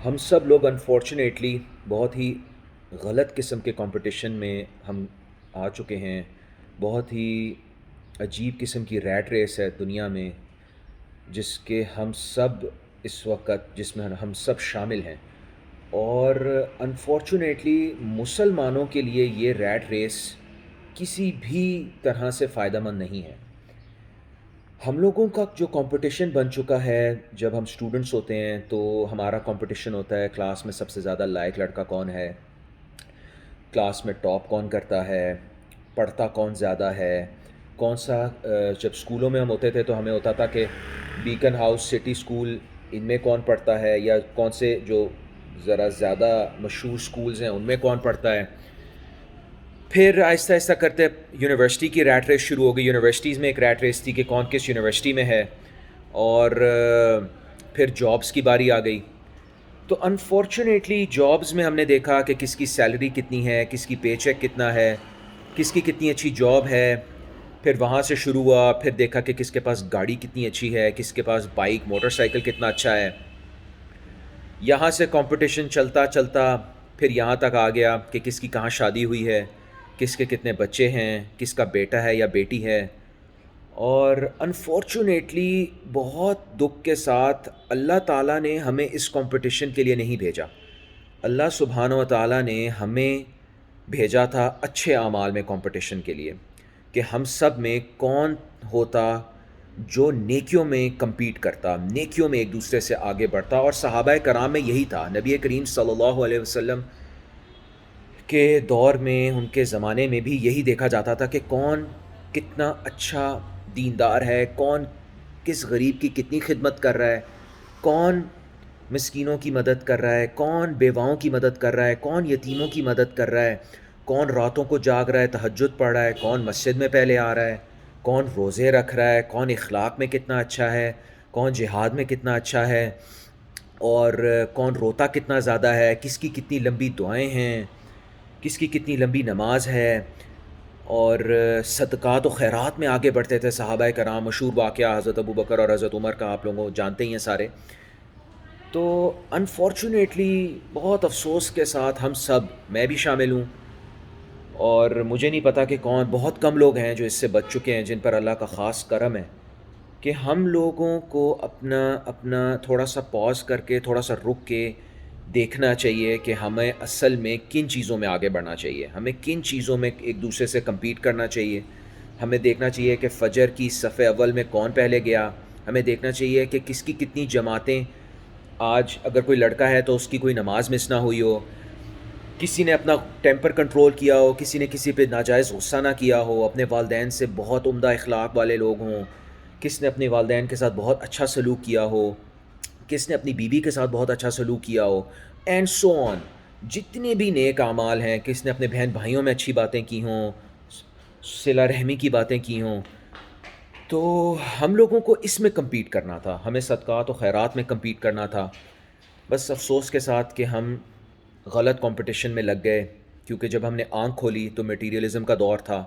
ہم سب لوگ انفارچونیٹلی بہت ہی غلط قسم کے کمپٹیشن میں ہم آ چکے ہیں. بہت ہی عجیب قسم کی ریٹ ریس ہے دنیا میں، جس کے ہم سب اس وقت جس میں ہم سب شامل ہیں. اور انفارچونیٹلی مسلمانوں کے لیے یہ ریٹ ریس کسی بھی طرح سے فائدہ مند نہیں ہے. ہم لوگوں کا جو کمپٹیشن بن چکا ہے، جب ہم اسٹوڈنٹس ہوتے ہیں تو ہمارا کمپٹیشن ہوتا ہے کلاس میں سب سے زیادہ لائق لڑکا کون ہے، کلاس میں ٹاپ کون کرتا ہے، پڑھتا کون زیادہ ہے، کون سا جب اسکولوں میں ہم ہوتے تھے تو ہمیں ہوتا تھا کہ بیکن ہاؤس سٹی اسکول ان میں کون پڑھتا ہے، یا کون سے جو ذرا زیادہ مشہور اسکولز ہیں ان میں کون پڑھتا ہے. پھر آہستہ آہستہ کرتے یونیورسٹی کی ریٹ ریس شروع ہو گئی. یونیورسٹیز میں ایک ریٹ ریس تھی کہ کون کس یونیورسٹی میں ہے. اور پھر جابس کی باری آ گئی. تو انفارچونیٹلی جابس میں ہم نے دیکھا کہ کس کی سیلری کتنی ہے، کس کی پے چیک کتنا ہے، کس کی کتنی اچھی جاب ہے. پھر وہاں سے شروع ہوا، پھر دیکھا کہ کس کے پاس گاڑی کتنی اچھی ہے، کس کے پاس بائک موٹر سائیکل کتنا اچھا ہے. یہاں سے کمپٹیشن چلتا چلتا پھر یہاں تک آ گیا کہ کس کی کہاں شادی ہوئی ہے، کس کے کتنے بچے ہیں، کس کا بیٹا ہے یا بیٹی ہے. اور انفارچونیٹلی بہت دکھ کے ساتھ اللہ تعالیٰ نے ہمیں اس کمپٹیشن کے لیے نہیں بھیجا. اللہ سبحانہ و تعالیٰ نے ہمیں بھیجا تھا اچھے اعمال میں کمپٹیشن کے لیے، کہ ہم سب میں کون ہوتا جو نیکیوں میں کمپیٹ کرتا، نیکیوں میں ایک دوسرے سے آگے بڑھتا. اور صحابہ کرام میں یہی تھا. نبی کریم صلی اللہ علیہ وسلم کے دور میں، ان کے زمانے میں بھی یہی دیکھا جاتا تھا کہ کون کتنا اچھا دیندار ہے، کون کس غریب کی کتنی خدمت کر رہا ہے، کون مسکینوں کی مدد کر رہا ہے، کون بیواؤں کی مدد کر رہا ہے، کون یتیموں کی مدد کر رہا ہے، کون راتوں کو جاگ رہا ہے، تہجد پڑھ رہا ہے، کون مسجد میں پہلے آ رہا ہے، کون روزے رکھ رہا ہے، کون اخلاق میں کتنا اچھا ہے، کون جہاد میں کتنا اچھا ہے، اور کون روتا کتنا زیادہ ہے، کس کی کتنی لمبی دعائیں ہیں، کس کی کتنی لمبی نماز ہے. اور صدقات و خیرات میں آگے بڑھتے تھے صحابہ کرام. مشہور واقعہ حضرت ابو بکر اور حضرت عمر کا آپ لوگوں جانتے ہی ہیں سارے. تو انفارچونیٹلی بہت افسوس کے ساتھ ہم سب، میں بھی شامل ہوں، اور مجھے نہیں پتا کہ کون، بہت کم لوگ ہیں جو اس سے بچ چکے ہیں، جن پر اللہ کا خاص کرم ہے کہ ہم لوگوں کو اپنا اپنا تھوڑا سا پاز کر کے، تھوڑا سا رک کے دیکھنا چاہیے کہ ہمیں اصل میں کن چیزوں میں آگے بڑھنا چاہیے، ہمیں کن چیزوں میں ایک دوسرے سے کمپیٹ کرنا چاہیے. ہمیں دیکھنا چاہیے کہ فجر کی صف اول میں کون پہلے گیا. ہمیں دیکھنا چاہیے کہ کس کی کتنی جماعتیں، آج اگر کوئی لڑکا ہے تو اس کی کوئی نماز مس نہ ہوئی ہو، کسی نے اپنا ٹیمپر کنٹرول کیا ہو، کسی نے کسی پہ ناجائز غصہ نہ کیا ہو، اپنے والدین سے بہت عمدہ اخلاق والے لوگ ہوں، کس نے اپنے والدین کے ساتھ بہت اچھا سلوک کیا ہو، کس نے اپنی بیوی کے ساتھ بہت اچھا سلوک کیا ہو، اینڈ سو آن. جتنے بھی نیک اعمال ہیں، کس نے اپنے بہن بھائیوں میں اچھی باتیں کی ہوں، صلہ رحمی کی باتیں کی ہوں. تو ہم لوگوں کو اس میں کمپیٹ کرنا تھا، ہمیں صدقات و خیرات میں کمپیٹ کرنا تھا. بس افسوس کے ساتھ کہ ہم غلط کمپٹیشن میں لگ گئے، کیونکہ جب ہم نے آنکھ کھولی تو میٹیریلزم کا دور تھا،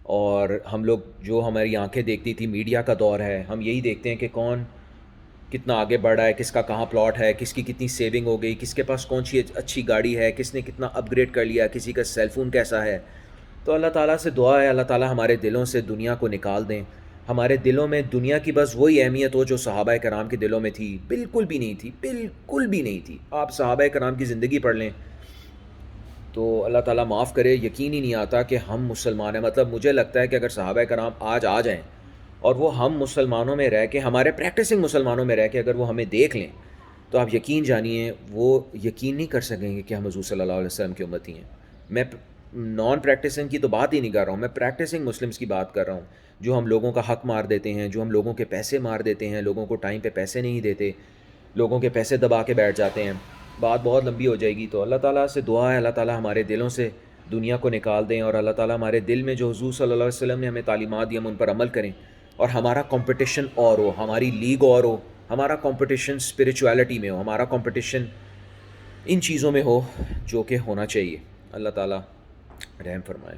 اور ہم لوگ جو ہماری آنکھیں دیکھتی تھی میڈیا کا دور ہے. ہم یہی دیکھتے ہیں کہ کون کتنا آگے بڑھا ہے، کس کا کہاں پلاٹ ہے، کس کی کتنی سیونگ ہو گئی، کس کے پاس کون سی اچھی گاڑی ہے، کس نے کتنا اپ گریڈ کر لیا، کسی کا سیل فون کیسا ہے. تو اللہ تعالیٰ سے دعا ہے اللہ تعالیٰ ہمارے دلوں سے دنیا کو نکال دیں، ہمارے دلوں میں دنیا کی بس وہی اہمیت ہو جو صحابہ کرام کے دلوں میں تھی. بالکل بھی نہیں تھی، بالکل بھی نہیں تھی. آپ صحابہ کرام کی زندگی پڑھ لیں تو اللہ تعالیٰ معاف کرے، یقین ہی نہیں آتا کہ ہم مسلمان ہیں. مطلب مجھے لگتا ہے کہ اگر صحابہ کرام آج آ جائیں اور وہ ہم مسلمانوں میں رہ کے، ہمارے پریکٹسنگ مسلمانوں میں رہ کے اگر وہ ہمیں دیکھ لیں تو آپ یقین جانیے وہ یقین نہیں کر سکیں گے کہ ہم حضور صلی اللہ علیہ وسلم کی امتی ہیں. میں نان پریکٹسنگ کی تو بات ہی نہیں کر رہا ہوں، میں پریکٹسنگ مسلمس کی بات کر رہا ہوں، جو ہم لوگوں کا حق مار دیتے ہیں، جو ہم لوگوں کے پیسے مار دیتے ہیں، لوگوں کو ٹائم پہ پیسے نہیں دیتے، لوگوں کے پیسے دبا کے بیٹھ جاتے ہیں. بات بہت لمبی ہو جائے گی. تو اللہ تعالیٰ سے دعا ہے اللہ تعالیٰ ہمارے دلوں سے دنیا کو نکال دیں، اور اللہ تعالیٰ ہمارے دل میں جو حضور صلی اللہ علیہ وسلم نے ہمیں تعلیمات دی ہم ان پر عمل کریں، اور ہمارا کمپٹیشن اور ہو، ہماری لیگ اور ہو، ہمارا کمپٹیشن اسپریچویلٹی میں ہو، ہمارا کمپٹیشن ان چیزوں میں ہو جو کہ ہونا چاہیے. اللہ تعالیٰ رحم فرمائے.